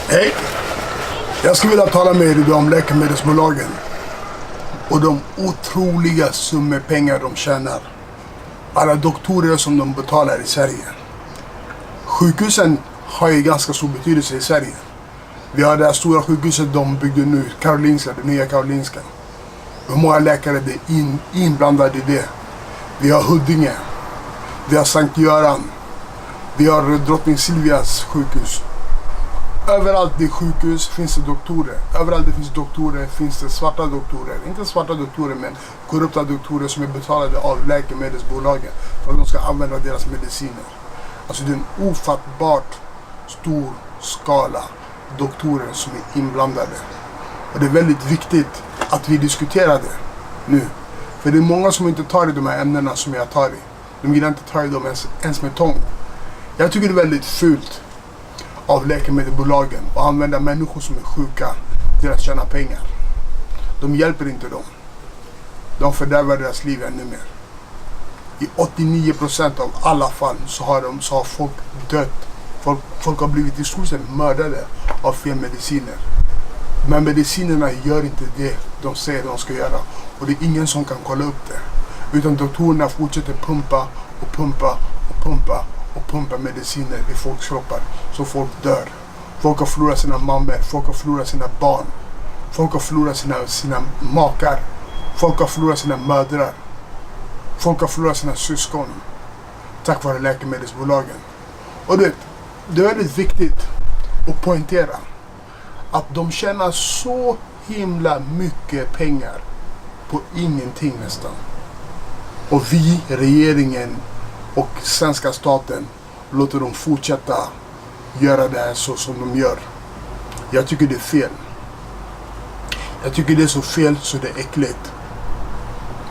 Hej! Jag skulle vilja tala med er om läkemedelsbolagen och de otroliga summor pengar de tjänar. Alla doktorer som de betalar i Sverige. Sjukhusen har ju ganska stor betydelse i Sverige. Vi har det här stora sjukhuset de byggde nu, Karolinska, det nya Karolinska. Hur många läkare är inblandade i det? Vi har Huddinge, vi har Sankt Göran, vi har Drottning Silvias sjukhus. Överallt det sjukhus finns det doktorer. Överallt det finns doktorer finns det svarta doktorer. Inte svarta doktorer men korrupta doktorer som är betalade av läkemedelsbolagen för att de ska använda deras mediciner. Alltså det är en ofattbart stor skala doktorer som är inblandade. Och det är väldigt viktigt att vi diskuterar det nu. För det är många som inte tar i de här ämnena som jag tar i. De vill inte ta i dem ens med tång. Jag tycker det är väldigt fult av läkemedelsbolagen och använda människor som är sjuka till att tjäna pengar. De hjälper inte dem. De fördärvar deras liv ännu mer. I 89% av alla fall så har folk dött. Folk har blivit i stort sett mördade av fel mediciner. Men medicinerna gör inte det de säger de ska göra. Och det är ingen som kan kolla upp det. Utan doktorerna fortsätter pumpa mediciner i folks kroppar. Så folk dör. Folk har förlorat sina mammor. Folk har förlorat sina barn. Folk har förlorat sina makar. Folk har förlorat sina mödrar. Folk har förlorat sina syskon. Tack vare läkemedelsbolagen. Och det är väldigt viktigt att poängtera att de tjänar så himla mycket pengar på ingenting nästan. Och vi, regeringen och svenska staten låter dem fortsätta göra det här så som de gör. Jag tycker det är fel. Jag tycker det är så fel så det är äckligt.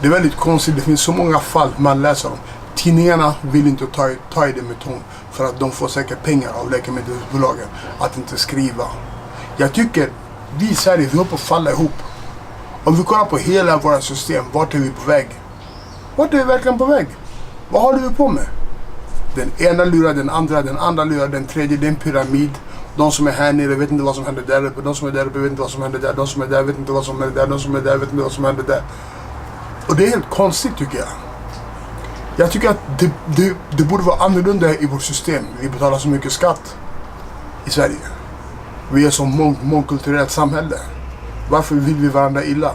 Det är väldigt konstigt, det finns så många fall man läser om. Tidningarna vill inte ta i det med tång för att de får säkert pengar av läkemedelsbolagen att inte skriva. Jag tycker vi i Sverige, vi håller på att falla ihop. Om vi kollar på hela våra system, vart är vi på väg? Vart är vi verkligen på väg? Vad håller vi på med? Den ena lurar den andra lurar den tredje, det är en pyramid. De som är här nere vet inte vad som händer där uppe, de som är där uppe vet inte vad som händer där, de som är där vet inte vad som händer där, de som är där vet inte vad som händer där. Och det är helt konstigt tycker jag. Jag tycker att det borde vara annorlunda i vårt system. Vi betalar så mycket skatt i Sverige. Vi är som mångkulturellt samhälle. Varför vill vi varandra illa?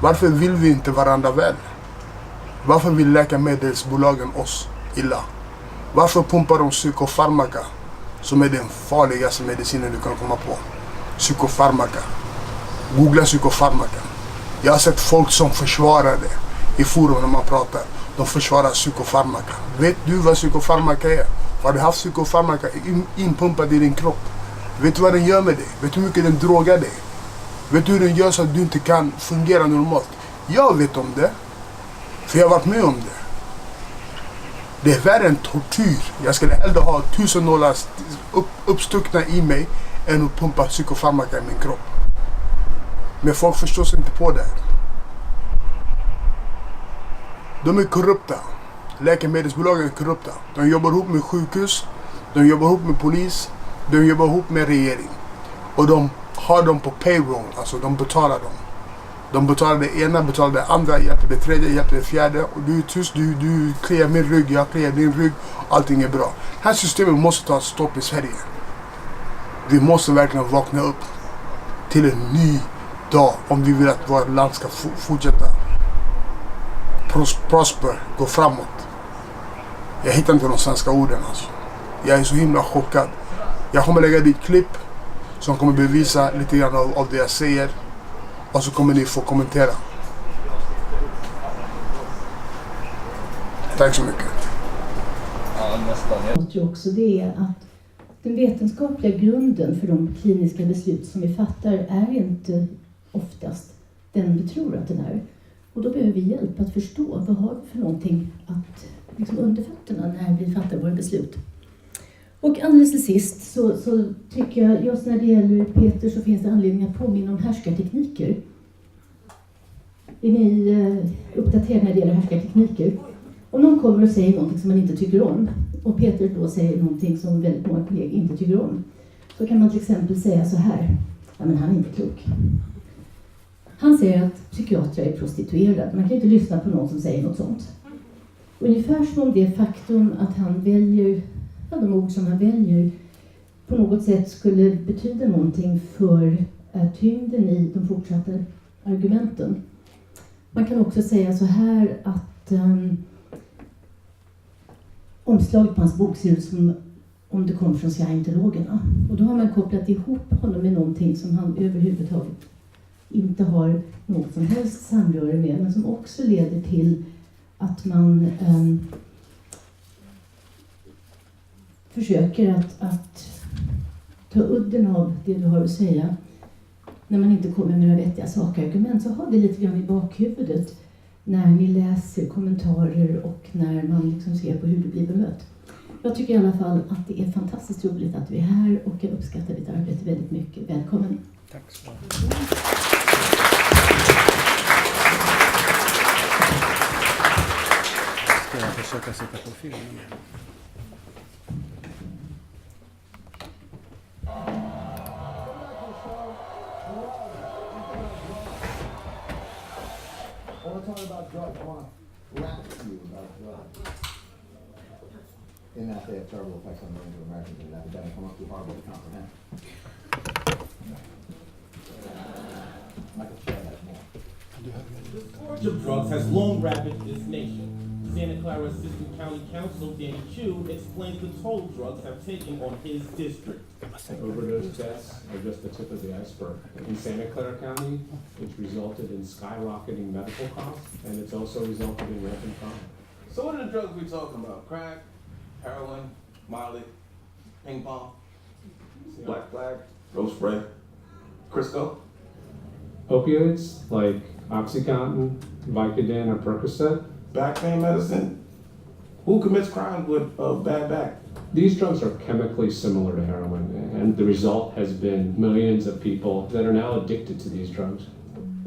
Varför vill vi inte varandra väl? Varför vill läkemedelsbolagen oss illa? Varför pumpar de psykofarmaka som är den farligaste medicinen du kan komma på? Psykofarmaka. Googla psykofarmaka. Jag har sett folk som försvarar det i forum när man pratar. De försvarar psykofarmaka. Vet du vad psykofarmaka är? Har du haft psykofarmaka inpumpad i din kropp? Vet du vad den gör med dig? Vet du hur mycket den drogar dig? Vet du hur den gör så att du inte kan fungera normalt? Jag vet om det. För jag har varit med om det. Det är värre än tortyr. Jag skulle hellre ha 1000 nålar uppstuckna i mig än att pumpa psykofarmaka i min kropp. Men folk förstår sig inte på det. De är korrupta. Läkemedelsbolagen är korrupta. De jobbar ihop med sjukhus. De jobbar ihop med polis. De jobbar ihop med regering. Och de har dem på payroll. Alltså de betalar dem. De betalar det ena, betalar det andra, hjälper det tredje, hjälper det fjärde. Och du är tyst, du kliar min rygg, jag kliar din rygg. Allting är bra. Det här systemet måste ta stopp i Sverige. Vi måste verkligen vakna upp till en ny dag om vi vill att vårt land ska fortsätta prosper, gå framåt. Jag hittar inte de svenska orden alltså. Jag är så himla chockad. Jag kommer lägga dit klipp som kommer bevisa lite grann av det jag säger. Och så kommer ni få kommentera. Tack så mycket. Jag tror också det är att den vetenskapliga grunden för de kliniska beslut som vi fattar är inte oftast den vi tror att den är. Och då behöver vi hjälp att förstå vad har vi för någonting att liksom under fötterna när vi fattar våra beslut. Och alldeles till sist så tycker jag, just när det gäller Peter så finns det anledning att påminna om härskartekniker. Är ni uppdaterade när det gäller härskartekniker? Om någon kommer och säger någonting som man inte tycker om och Peter då säger någonting som väldigt många kollegor inte tycker om, så kan man till exempel säga så här: ja, men han är inte klok. Han säger att psykiatrer är prostituerade. Man kan inte lyssna på någon som säger något sånt. Ungefär som om det faktum att han väljer, de ord som han väljer på något sätt skulle betyda någonting för tyngden i de fortsatta argumenten. Man kan också säga så här att omslaget på hans bok ser ut som om det kom från scientologerna. Och då har man kopplat ihop honom med någonting som han överhuvudtaget inte har något som helst samröre med, men som också leder till att man försöker att ta udden av det du har att säga när man inte kommer med några vettiga sakargument. Så har det lite grann i bakhuvudet när ni läser kommentarer och när man liksom ser på hur du blir bemött. Jag tycker i alla fall att det är fantastiskt roligt att du är här och jag uppskattar ditt arbete väldigt mycket. Välkommen! Tack så mycket. Ska jag försöka sätta på filmen? I want to talk about drugs. I want to rap to you about drugs. In that they have terrible effects on millions of Americans and that epidemic almost too horrible to comprehend. I could share that more. The scourge of drugs has long ravaged this nation. Santa Clara Assistant County Counsel Danny Chu explains the toll drugs have taken on his district. Overdose deaths are just the tip of the iceberg. In Santa Clara County, it's resulted in skyrocketing medical costs, and it's also resulted in rampant crime. So what are the drugs we talking about? Crack, heroin, Molly, ping pong, black flag, rose spray, Crisco? Opioids like Oxycontin, Vicodin, or Percocet, Back pain medicine? Who commits crime with a bad back? these drugs are chemically similar to heroin, and the result has been millions of people that are now addicted to these drugs.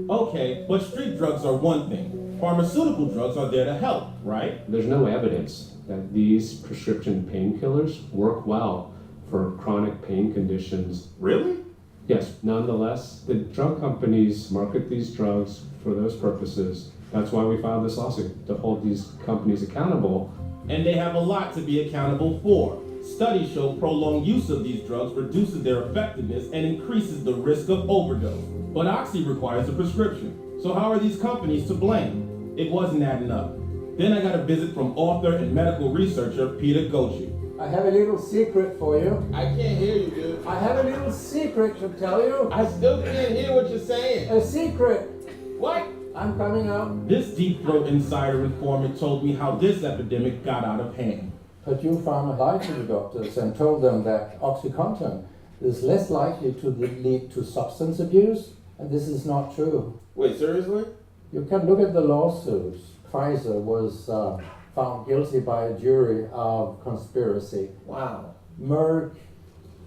Okay, but street drugs are one thing. Pharmaceutical drugs are there to help, right? There's no evidence that these prescription painkillers work well for chronic pain conditions. Really? Yes, nonetheless, the drug companies market these drugs for those purposes. That's why we filed this lawsuit, to hold these companies accountable. And they have a lot to be accountable for. Studies show prolonged use of these drugs reduces their effectiveness and increases the risk of overdose. But Oxy requires a prescription. So how are these companies to blame? It wasn't adding up. Then I got a visit from author and medical researcher Peter Gochi. I have a little secret for you. I can't hear you, dude. I have a little secret to tell you. I still can't hear what you're saying. A secret. What? I'm coming out. This deep throat insider informant told me how this epidemic got out of hand. But you farmer lied to the doctors and told them that OxyContin is less likely to lead to substance abuse, and this is not true. Wait, seriously? You can look at the lawsuits. Pfizer was found guilty by a jury of conspiracy. Wow. Merck,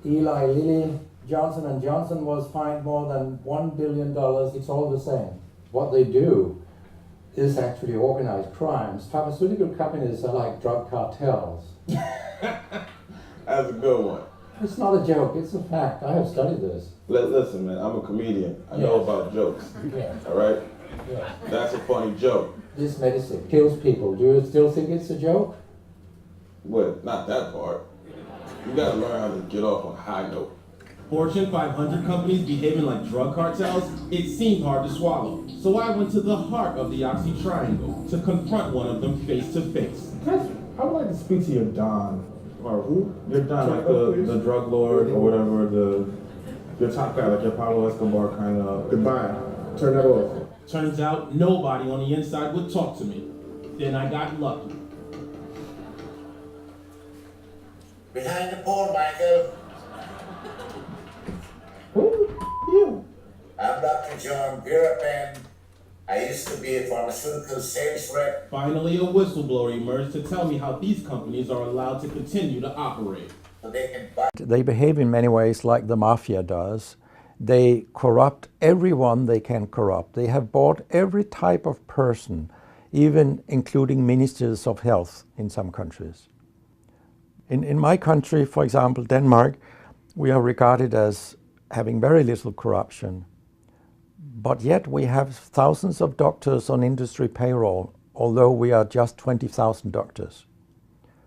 Eli Lilly, Johnson & Johnson was fined more than $1 billion. It's all the same. What they do is actually organized crimes. Pharmaceutical companies are like drug cartels. That's a good one. It's not a joke, it's a fact. I have studied this. Listen, man, I'm a comedian. I know Yes. about jokes. Yeah. All right? Yeah. That's a funny joke. This medicine kills people. Do you still think it's a joke? What? Not that part. You gotta learn how to get off on a high note. Fortune 500 companies behaving like drug cartels, it seemed hard to swallow. So I went to the heart of the Oxy Triangle to confront one of them face to face. I would like to speak to your Don. Or who? Your Don, like the drug lord or whatever, your top guy, like your Pablo Escobar kind of. Goodbye. Turn that off. Turns out nobody on the inside would talk to me. Then I got lucky. Behind the pole, Michael. Who? You. I'm Dr. John Virapan. I used to be a pharmaceutical sales rep. Finally, a whistleblower emerged to tell me how these companies are allowed to continue to operate. So they can buy. They behave in many ways like the mafia does. They corrupt everyone they can corrupt. They have bought every type of person, even including ministers of health in some countries. In my country, for example, Denmark, We are regarded as having very little corruption, but yet we have thousands of doctors on industry payroll, although we are just 20,000 doctors.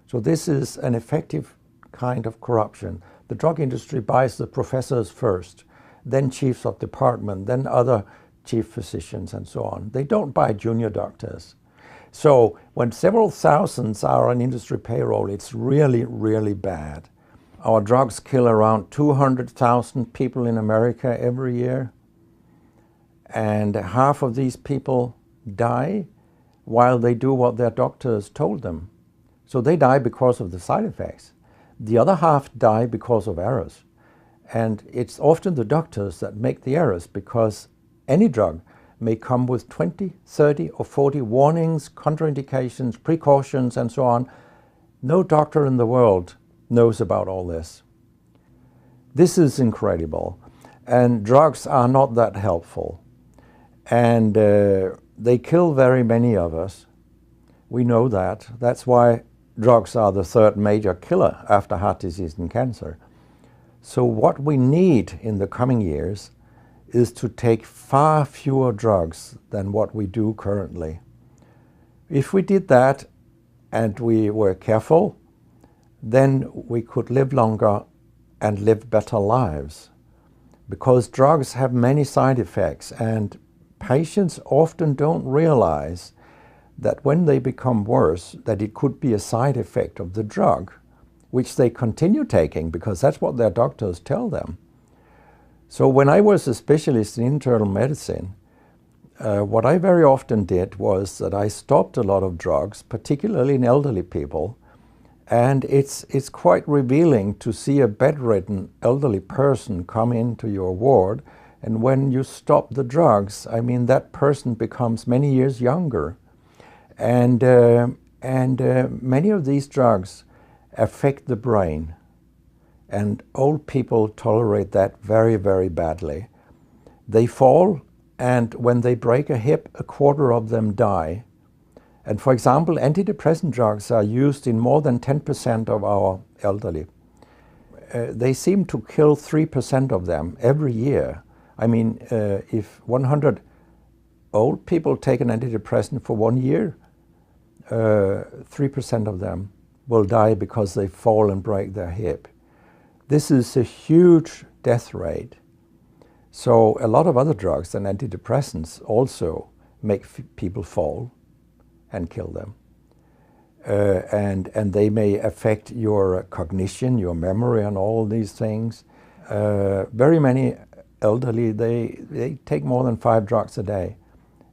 So this is an effective kind of corruption. The drug industry buys the professors first, then chiefs of department, then other chief physicians and so on. They don't buy junior doctors. So when several thousands are on industry payroll, it's really, really bad. Our drugs kill around 200,000 people in America every year, and half of these people die while they do what their doctors told them. So they die because of the side effects. The other half die because of errors. And it's often the doctors that make the errors, because any drug may come with 20, 30 or 40 warnings, contraindications, precautions and so on. No doctor in the world knows about all this. This is incredible. And drugs are not that helpful. And they kill very many of us. We know that. That's why drugs are the third major killer after heart disease and cancer. So what we need in the coming years is to take far fewer drugs than what we do currently. If we did that and we were careful, then we could live longer and live better lives. Because drugs have many side effects, and patients often don't realize that when they become worse, that it could be a side effect of the drug, which they continue taking because that's what their doctors tell them. So when I was a specialist in internal medicine, what I very often did was that I stopped a lot of drugs, particularly in elderly people, and it's quite revealing to see a bedridden elderly person come into your ward, and when you stop the drugs, I mean, that person becomes many years younger. And many of these drugs affect the brain, and old people tolerate that very, very badly. They fall, and when they break a hip, a quarter of them die. And for example, antidepressant drugs are used in more than 10% of our elderly. They seem to kill 3% of them every year. I mean, if 100 old people take an antidepressant for 1 year, 3% of them will die because they fall and break their hip. This is a huge death rate. So a lot of other drugs than antidepressants also make people fall and kill them. And they may affect your cognition, your memory and all these things. Very many elderly, they take more than 5 drugs a day.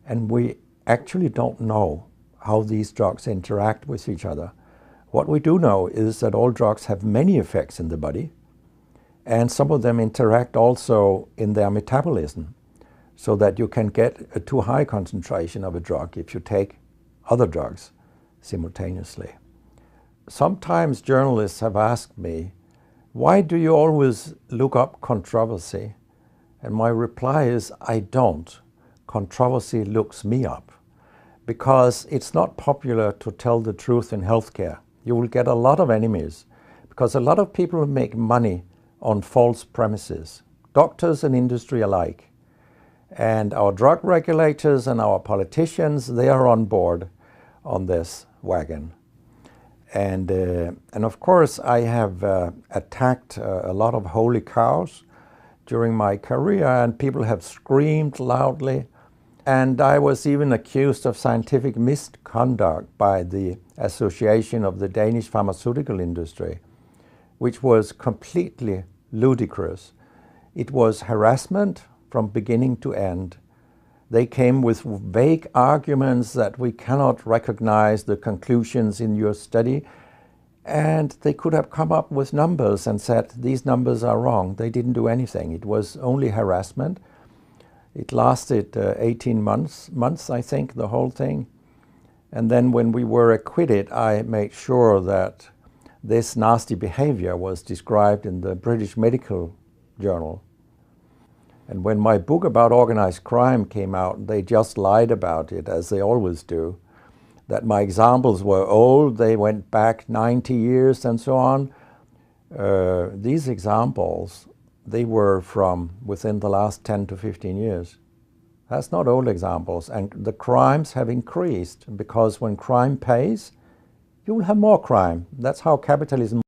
And we actually don't know how these drugs interact with each other. What we do know is that all drugs have many effects in the body, and some of them interact also in their metabolism, so that you can get a too high concentration of a drug if you take other drugs simultaneously. Sometimes journalists have asked me, why do you always look up controversy? And my reply is, I don't. Controversy looks me up. Because it's not popular to tell the truth in healthcare. You will get a lot of enemies, because a lot of people make money on false premises, doctors and industry alike. And our drug regulators and our politicians, they are on board on this wagon. And of course, I have attacked a lot of holy cows during my career, and people have screamed loudly. And I was even accused of scientific misconduct by the Association of the Danish Pharmaceutical Industry, which was completely ludicrous. It was harassment from beginning to end. They came with vague arguments that we cannot recognize the conclusions in your study, and they could have come up with numbers and said, these numbers are wrong. They didn't do anything. It was only harassment. It lasted 18 months, I think, the whole thing. And then when we were acquitted, I made sure that this nasty behavior was described in the British Medical Journal. And when my book about organized crime came out, they just lied about it, as they always do. That my examples were old, they went back 90 years and so on. these examples, they were from within the last 10 to 15 years. That's not old examples. And the crimes have increased because when crime pays, you will have more crime. That's how capitalism